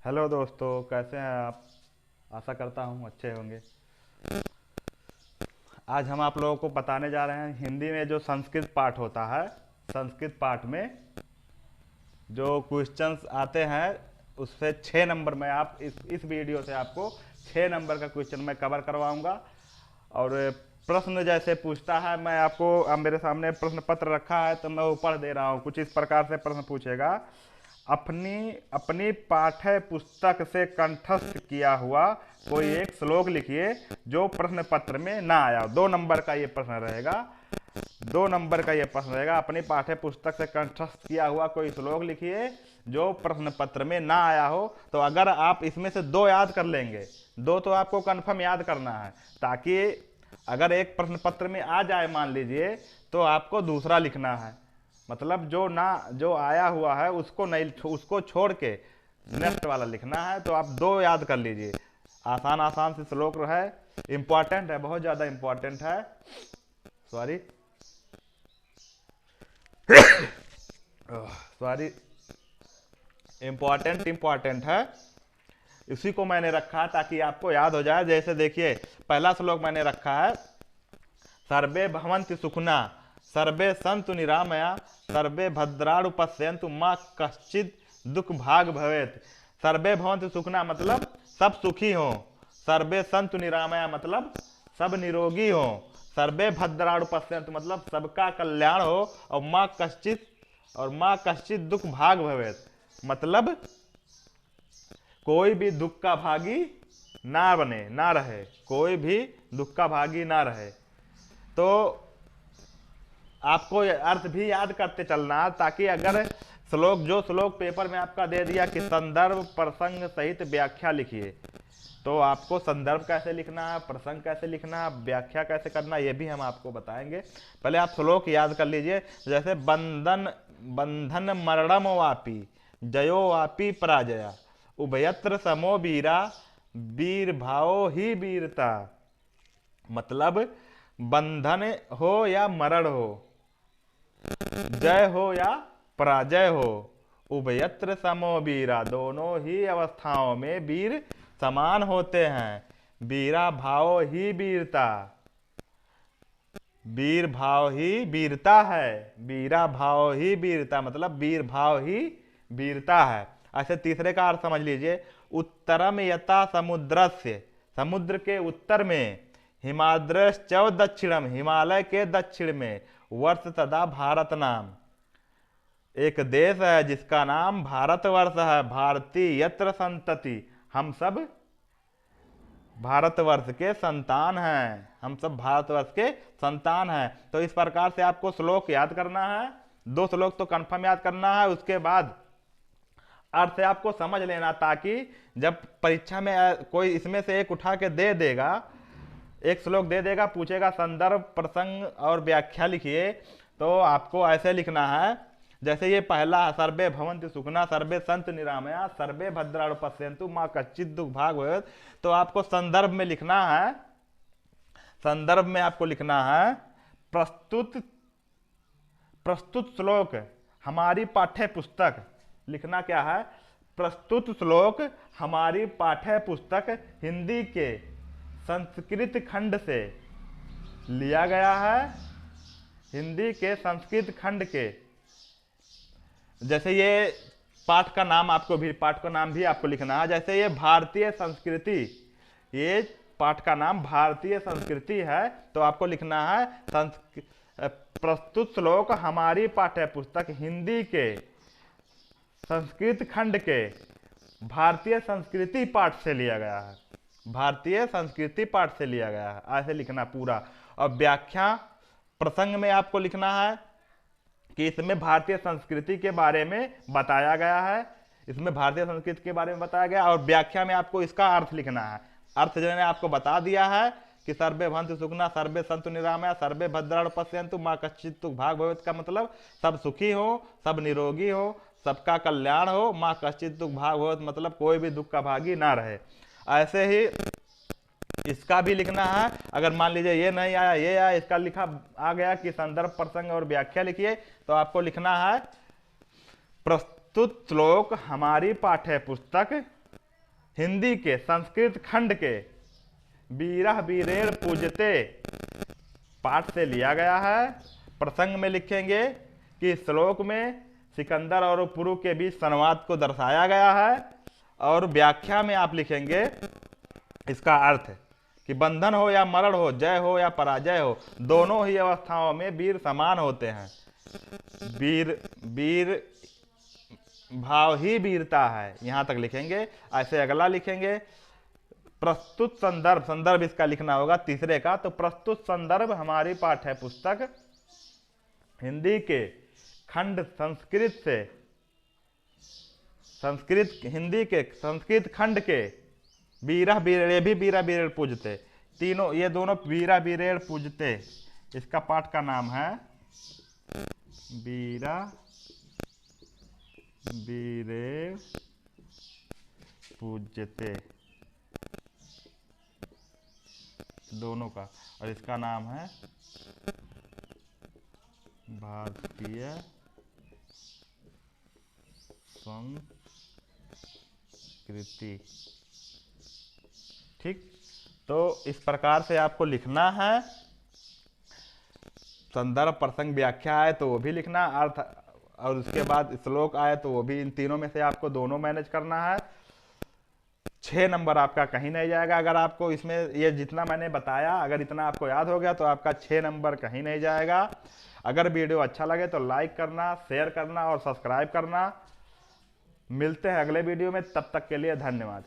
Hello दोस्तों, कैसे हैं आप। आशा करता हूँ अच्छे होंगे। आज हम आप लोगों को बताने जा रहे हैं हिंदी में जो संस्कृत पाठ होता है। संस्कृत पाठ में जो क्वेश्चंस आते हैं उससे 6 नंबर में आप इस वीडियो से आपको 6 नंबर का क्वेश्चन मैं कवर करवाऊंगा। और प्रश्न जैसे पूछता है, मैं आपको अब मेरे सामने प्रश्न पत्र रखा है तो मैं वो पढ़ दे रहा हूँ। कुछ इस प्रकार से प्रश्न पूछेगा। अपनी अपनी पाठ्य पुस्तक से कंठस्थ किया हुआ कोई एक श्लोक लिखिए जो प्रश्न पत्र में ना आया। 2 नंबर का ये प्रश्न रहेगा। 2 नंबर का ये प्रश्न रहेगा। अपनी पाठ्य पुस्तक से कंठस्थ किया हुआ कोई श्लोक लिखिए जो प्रश्न पत्र में ना आया हो। तो अगर आप इसमें से 2 याद कर लेंगे, 2 तो आपको कंफर्म याद करना है, ताकि अगर एक प्रश्न पत्र में आ जाए मान लीजिए, तो आपको दूसरा लिखना है। मतलब जो आया हुआ है उसको नहीं, उसको छोड़ के नेक्स्ट वाला लिखना है। तो आप 2 याद कर लीजिए। आसान आसान से श्लोक है, इंपॉर्टेंट है, बहुत ज्यादा इंपॉर्टेंट है। सॉरी सॉरी इंपॉर्टेंट है। इसी को मैंने रखा ताकि आपको याद हो जाए। जैसे देखिए, पहला श्लोक मैंने रखा है, सर्वे भवन्ति सुखना सर्वे सन्तु निरामया सर्वे भद्राणु पश्यन्तु माँ कश्चित दुख भाग भवेत। सर्वे भवन्ति सुखना मतलब सब सुखी हो। सर्वे सन्तु निरामया मतलब सब निरोगी हो। सर्वे भद्राणु पश्यन्तु मतलब सबका कल्याण हो। और माँ कश्चित दुख भाग भवेत मतलब कोई भी दुख का भागी ना बने, ना रहे, कोई भी दुख का भागी ना रहे। तो आपको अर्थ भी याद करते चलना, ताकि अगर श्लोक पेपर में आपका दे दिया कि संदर्भ प्रसंग सहित व्याख्या लिखिए, तो आपको संदर्भ कैसे लिखना है, प्रसंग कैसे लिखना है, व्याख्या कैसे करना, ये भी हम आपको बताएंगे। पहले आप श्लोक याद कर लीजिए। जैसे बंधन मरणम वापी जयो वापी पराजया उभयत्र समो वीरा वीर भावो ही वीरता। मतलब बंधन हो या मरण हो, जय हो या पराजय हो, उभयत्र समो वीरा, दोनों ही अवस्थाओं में वीर समान होते हैं। वीरा भाव ही वीरता, वीर भाव ही वीरता है। वीरा भाव ही वीरता मतलब वीर भाव ही वीरता है। ऐसे तीसरे का अर्थ समझ लीजिए, उत्तरम यथा समुद्रस्य, समुद्र के उत्तर में, हिमाद्रश्चव दक्षिणम, हिमालय के दक्षिण में, वर्ष तथा भारत नाम, एक देश है जिसका नाम भारतवर्ष है। भारतीय यत्र संतति, हम सब भारतवर्ष के संतान हैं, हम सब भारतवर्ष के संतान हैं। तो इस प्रकार से आपको श्लोक याद करना है। 2 श्लोक तो कंफर्म याद करना है। उसके बाद अर्थ आपको समझ लेना, ताकि जब परीक्षा में कोई इसमें से एक उठा के दे देगा, एक श्लोक दे देगा, पूछेगा संदर्भ प्रसंग और व्याख्या लिखिए, तो आपको ऐसे लिखना है। जैसे ये पहला, सर्वे भवन्ति सुखना सर्वे सन्तु निरामया सर्वे भद्राणु पश्यन्तु माँ कश्चित दुख भाग भवेत्। तो आपको संदर्भ में लिखना है। संदर्भ में आपको लिखना है प्रस्तुत प्रस्तुत श्लोक हमारी पाठ्य पुस्तक। लिखना क्या है? प्रस्तुत श्लोक हमारी पाठ्य पुस्तक हिंदी के संस्कृत खंड से लिया गया है। हिंदी के संस्कृत खंड के, जैसे ये पाठ का नाम भी आपको लिखना है। जैसे ये भारतीय संस्कृति, ये पाठ का नाम भारतीय संस्कृति है, तो आपको लिखना है प्रस्तुत श्लोक हमारी पाठ्य पुस्तक हिंदी के संस्कृत खंड के भारतीय संस्कृति पाठ से लिया गया है। भारतीय संस्कृति पाठ से लिया गया है, ऐसे लिखना पूरा। और व्याख्या प्रसंग में आपको लिखना है कि इसमें भारतीय संस्कृति के बारे में बताया गया है, इसमें भारतीय संस्कृति के बारे में बताया गया। और व्याख्या में आपको इसका अर्थ लिखना है। अर्थ जो मैंने आपको बता दिया है कि सर्वे भवन्तु सुखना सर्वे सन्तु निरामया सर्वे भद्राणु पश्यन्तु माँ कश्चित् दुख भाग भवेत् का मतलब सब सुखी हो, सब निरोगी हो, सबका कल्याण हो। माँ कश्चित् दुख भाग भवेत् मतलब कोई भी दुख का भागी ना रहे। ऐसे ही इसका भी लिखना है। अगर मान लीजिए ये नहीं आया, ये आया, इसका लिखा आ गया कि संदर्भ प्रसंग और व्याख्या लिखिए, तो आपको लिखना है प्रस्तुत श्लोक हमारी पाठ्य पुस्तक हिंदी के संस्कृत खंड के बीरह बीरेर पूजते पाठ से लिया गया है। प्रसंग में लिखेंगे कि श्लोक में सिकंदर और पुरु के बीच संवाद को दर्शाया गया है, और व्याख्या में आप लिखेंगे इसका अर्थ कि बंधन हो या मरण हो, जय हो या पराजय हो, दोनों ही अवस्थाओं में वीर समान होते हैं। वीर भाव ही वीरता है, यहां तक लिखेंगे। ऐसे अगला लिखेंगे प्रस्तुत संदर्भ, संदर्भ इसका लिखना होगा तीसरे का। तो प्रस्तुत संदर्भ हमारी पाठ्य पुस्तक हिंदी के खंड हिंदी के संस्कृत खंड के बीरह बीरेड़, भी बीरा बीरेड़ पूजते, तीनों ये दोनों बीरा बीरेड़ पूजते, इसका पाठ का नाम है बीरा बीरेड़ पूजते, दोनों का। और इसका नाम है भारतीय संस्कृति। ठीक, तो इस प्रकार से आपको लिखना है। संदर्भ, प्रसंग, व्याख्या है तो वो भी लिखना, अर्थ, और उसके बाद श्लोक आए तो वो भी। इन तीनों में से आपको दोनों मैनेज करना है। 6 नंबर आपका कहीं नहीं जाएगा। अगर आपको इसमें ये जितना मैंने बताया, अगर इतना आपको याद हो गया तो आपका 6 नंबर कहीं नहीं जाएगा। अगर वीडियो अच्छा लगे तो लाइक करना, शेयर करना और सब्सक्राइब करना। मिलते हैं अगले वीडियो में, तब तक के लिए धन्यवाद।